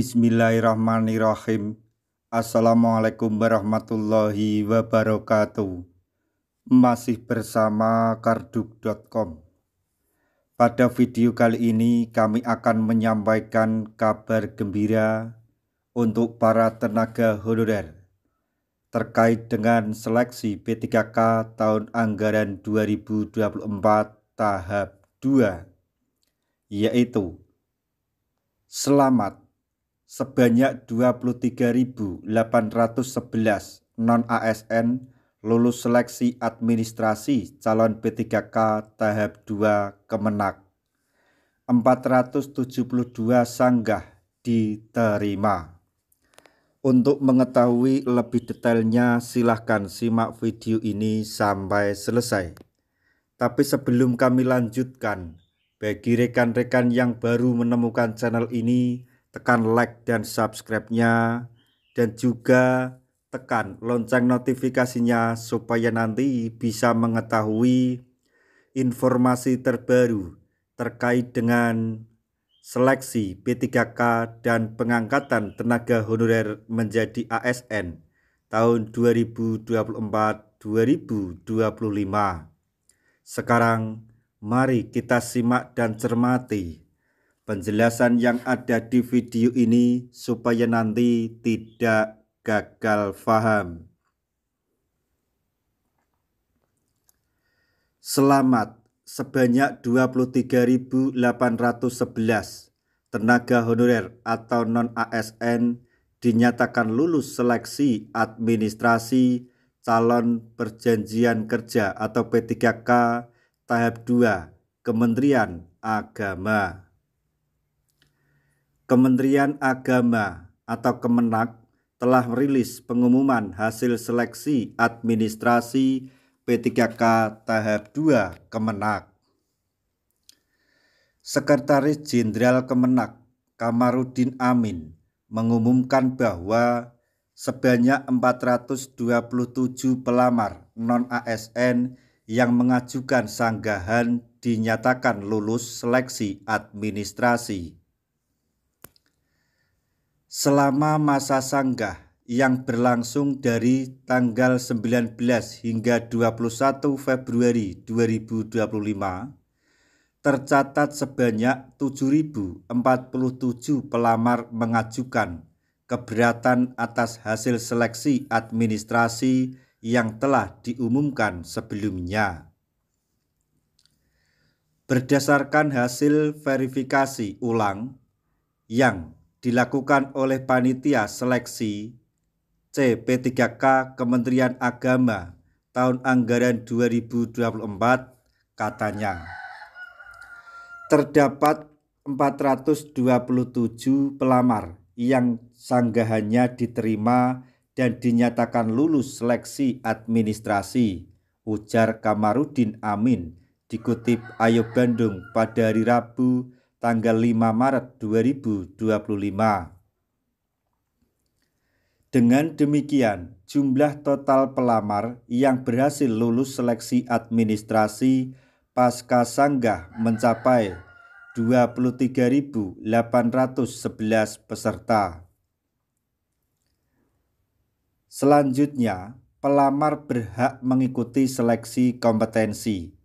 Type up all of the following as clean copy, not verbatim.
Bismillahirrahmanirrahim. Assalamualaikum warahmatullahi wabarakatuh. Masih bersama karduk.com. Pada video kali ini kami akan menyampaikan kabar gembira untuk para tenaga honorer terkait dengan seleksi P3K tahun anggaran 2024 tahap 2, yaitu selamat sebanyak 23.811 non-ASN lulus seleksi administrasi calon P3K tahap 2 Kemenak. 472 sanggah diterima. Untuk mengetahui lebih detailnya silahkan simak video ini sampai selesai. Tapi sebelum kami lanjutkan, bagi rekan-rekan yang baru menemukan channel ini, tekan like dan subscribe-nya, dan juga tekan lonceng notifikasinya supaya nanti bisa mengetahui informasi terbaru terkait dengan seleksi P3K dan pengangkatan tenaga honorer menjadi ASN tahun 2024-2025. Sekarang mari kita simak dan cermati penjelasan yang ada di video ini supaya nanti tidak gagal paham. Selamat sebanyak 23.811 tenaga honorer atau non-ASN dinyatakan lulus seleksi administrasi calon perjanjian kerja atau P3K tahap 2 Kementerian Agama. Kementerian Agama atau Kemenak telah merilis pengumuman hasil seleksi administrasi P3K tahap 2 Kemenak. Sekretaris Jenderal Kemenak Kamarudin Amin mengumumkan bahwa sebanyak 427 pelamar non-ASN yang mengajukan sanggahan dinyatakan lulus seleksi administrasi. Selama masa sanggah yang berlangsung dari tanggal 19 hingga 21 Februari 2025, tercatat sebanyak 7.047 pelamar mengajukan keberatan atas hasil seleksi administrasi yang telah diumumkan sebelumnya. Berdasarkan hasil verifikasi ulang yang dilakukan oleh Panitia Seleksi CP3K Kementerian Agama tahun anggaran 2024, katanya terdapat 427 pelamar yang sanggahannya diterima dan dinyatakan lulus seleksi administrasi, ujar Kamarudin Amin dikutip Ayo Bandung pada hari Rabu tanggal 5 Maret 2025. Dengan demikian, jumlah total pelamar yang berhasil lulus seleksi administrasi pasca sanggah mencapai 23.811 peserta. Selanjutnya, pelamar berhak mengikuti seleksi kompetensi.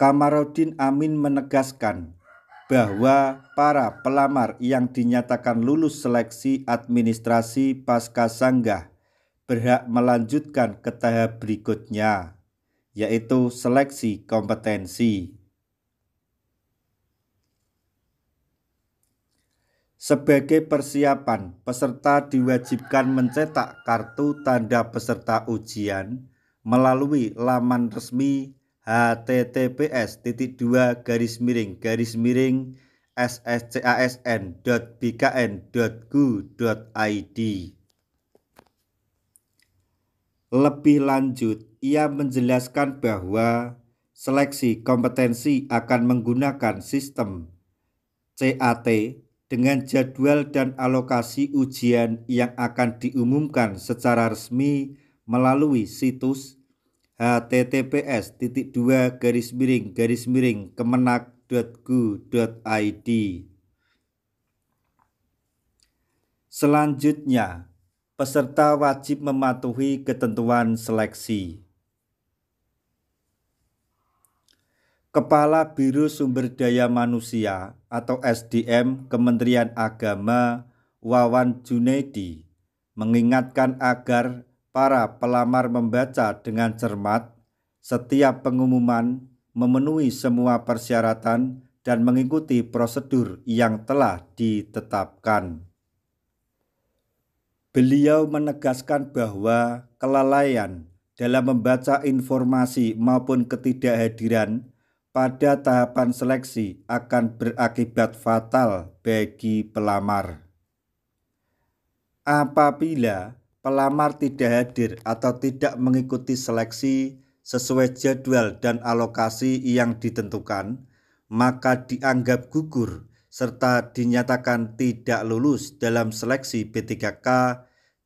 Kamarudin Amin menegaskan bahwa para pelamar yang dinyatakan lulus seleksi administrasi pasca sanggah berhak melanjutkan ke tahap berikutnya, yaitu seleksi kompetensi. Sebagai persiapan, peserta diwajibkan mencetak kartu tanda peserta ujian melalui laman resmi https://sschasn.bkn.go.id. Lebih lanjut, ia menjelaskan bahwa seleksi kompetensi akan menggunakan sistem CAT dengan jadwal dan alokasi ujian yang akan diumumkan secara resmi melalui situs https://kemenak.go.id. Selanjutnya, peserta wajib mematuhi ketentuan seleksi. Kepala Biro Sumber Daya Manusia atau SDM Kementerian Agama Wawan Junaidi mengingatkan agar para pelamar membaca dengan cermat setiap pengumuman, memenuhi semua persyaratan, dan mengikuti prosedur yang telah ditetapkan. Beliau menegaskan bahwa kelalaian dalam membaca informasi maupun ketidakhadiran pada tahapan seleksi akan berakibat fatal bagi pelamar. Apabila pelamar tidak hadir atau tidak mengikuti seleksi sesuai jadwal dan alokasi yang ditentukan, maka dianggap gugur serta dinyatakan tidak lulus dalam seleksi B3K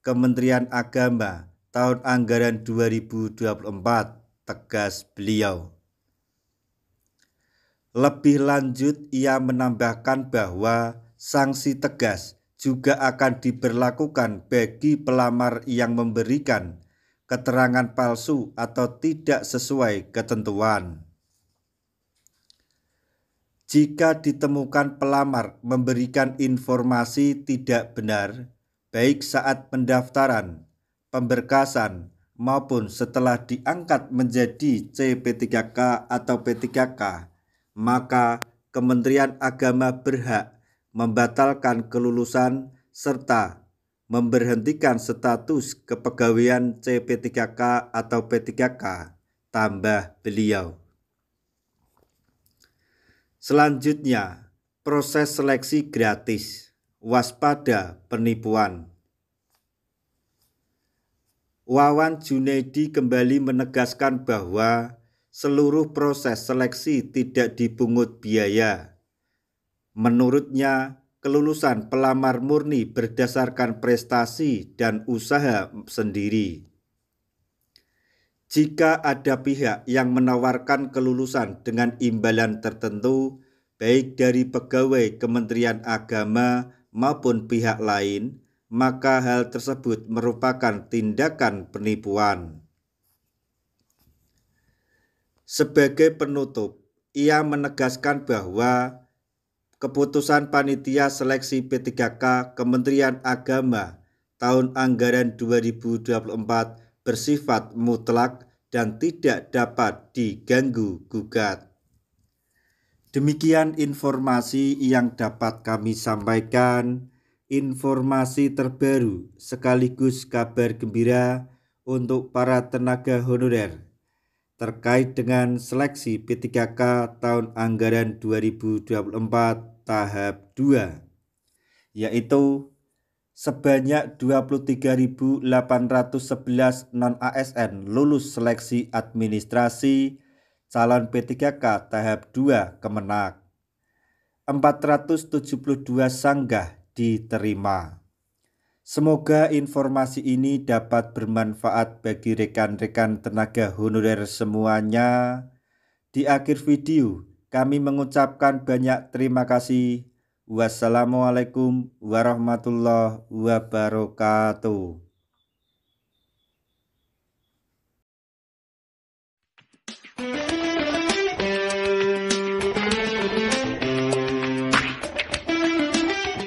Kementerian Agama tahun anggaran 2024, tegas beliau. Lebih lanjut, ia menambahkan bahwa sanksi tegas juga akan diberlakukan bagi pelamar yang memberikan keterangan palsu atau tidak sesuai ketentuan. Jika ditemukan pelamar memberikan informasi tidak benar, baik saat pendaftaran, pemberkasan, maupun setelah diangkat menjadi CP3K atau P3K, maka Kementerian Agama berhak membatalkan kelulusan serta memberhentikan status kepegawaian CP3K atau P3K, tambah beliau. Selanjutnya, proses seleksi gratis, waspada penipuan. Wawan Junaidi kembali menegaskan bahwa seluruh proses seleksi tidak dipungut biaya. Menurutnya, kelulusan pelamar murni berdasarkan prestasi dan usaha sendiri. Jika ada pihak yang menawarkan kelulusan dengan imbalan tertentu, baik dari pegawai Kementerian Agama maupun pihak lain, maka hal tersebut merupakan tindakan penipuan. Sebagai penutup, ia menegaskan bahwa keputusan Panitia Seleksi P3K Kementerian Agama tahun anggaran 2024 bersifat mutlak dan tidak dapat diganggu-gugat. Demikian informasi yang dapat kami sampaikan, informasi terbaru sekaligus kabar gembira untuk para tenaga honorer terkait dengan seleksi P3K tahun anggaran 2024 tahap 2, yaitu sebanyak 23.811 non-ASN lulus seleksi administrasi calon P3K tahap 2 Kemenak. 472 sanggah diterima. Semoga informasi ini dapat bermanfaat bagi rekan-rekan tenaga honorer semuanya. Di akhir video, kami mengucapkan banyak terima kasih. Wassalamualaikum warahmatullahi wabarakatuh.